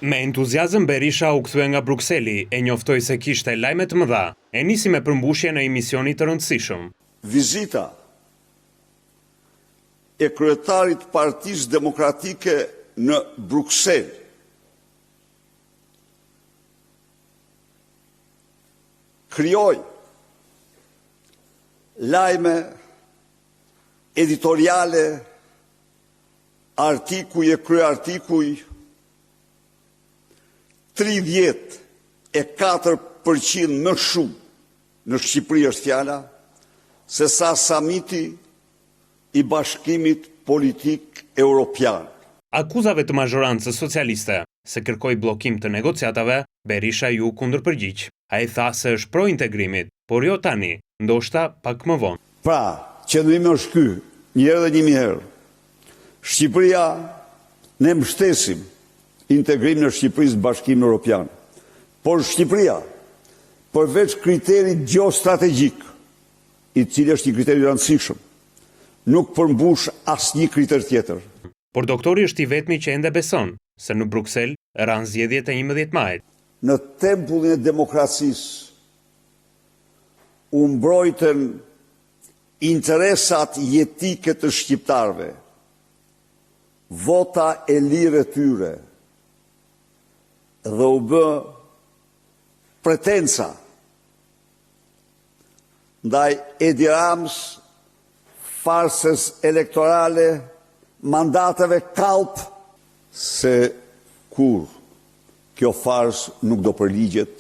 Me entuziazëm Berisha u kthye nga Brukseli, e njoftoi se kishte lajme të mëdha. E nisi me përmbushjen e emisionit të rëndësishëm. Vizita e kryetarit Partisë Demokratike në Bruksel krijoi lajme editoriale, artikuj e kryeartikuj, 34% më shumë në Shqipëri është fjala, se sa samiti i Bashkimit Politik Evropian. Akuzave të mazhorancës socialiste se kërkoi bllokim të negociatave, Berisha ju kundërpërgjigj. Ai tha se është pro integrimit, por jo tani, ndoshta pak më vonë. Pra, qëndrimi është ky, një herë dhe 1000 herë. Shqipëria, ne mbështesim integrimin e Shqipërisë në Bashkimin Evropian. Por Shqipëria, përveç kriterit gjeostrategjik, i cili është një kriter i rëndësishëm, nuk përmbush asnjë kriter tjetër. Por doktori është i vetmi që ende beson se në Bruksel ran zgjedhjet e 11 majit. Në tempullin e demokracisë u mbrojtën interesat jetike të shqiptarëve, vota e lirë e tyre, dhe u bë pretenca ndaj Edi Ramës, farsës elektorale, mandateve kalp, se kur kjo farsë nuk do përligjet,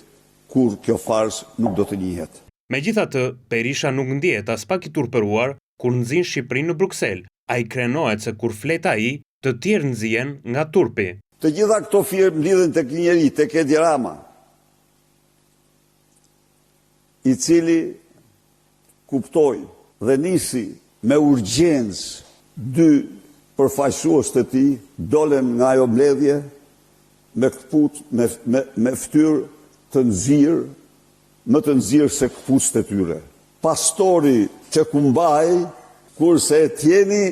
kur kjo farsë nuk do të njihet. Megjithatë, Berisha nuk ndihet as pak i turpëruar kur nxin Shqipërinë në Bruksel. Ai krenohet se kur flet ai, të tjerë nxjihen nga turpi. Të gjitha këto firmë mblidhen tek një njeri, tek Edi Rama, i cili kuptoi dhe nisi me urgjencë 2 përfaqësues të tij, dolën nga ajo mbledhje me fytyrë të nxirr, më të nxirr se këpucët e tyre. Pastori që kumbaj, kurse Etieni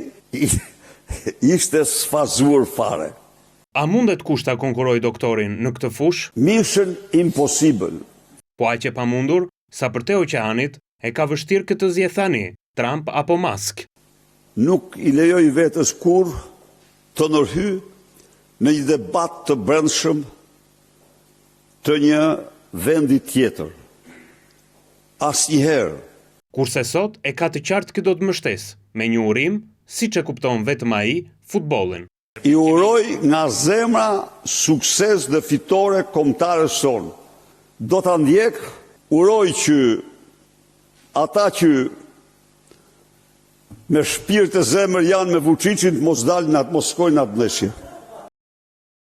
ishte sfazuar fare. A mundet kushta konkuroj doktorin në këtë fushë? Mission impossible. Po aq e pamundur, sa për te oqeanit e ka vështirë këtë zgjedh tani, Trump apo Musk. Nuk i lejoj vetës kur të ndërhyj në një debat të brendshëm të një vendi tjetër. Asnjëherë. Kurse sot e ka të qartë që do të mbështesë, me një urim, siç e kupton vetëm ai, futbollin. I uroj nga zemra sukses dhe fitore kombëtare sonë. Do ta ndjek, uroj që ata që me shpirt e zemër janë me Vučićin mos dalin atë, mos shkojnë atë ndeshje.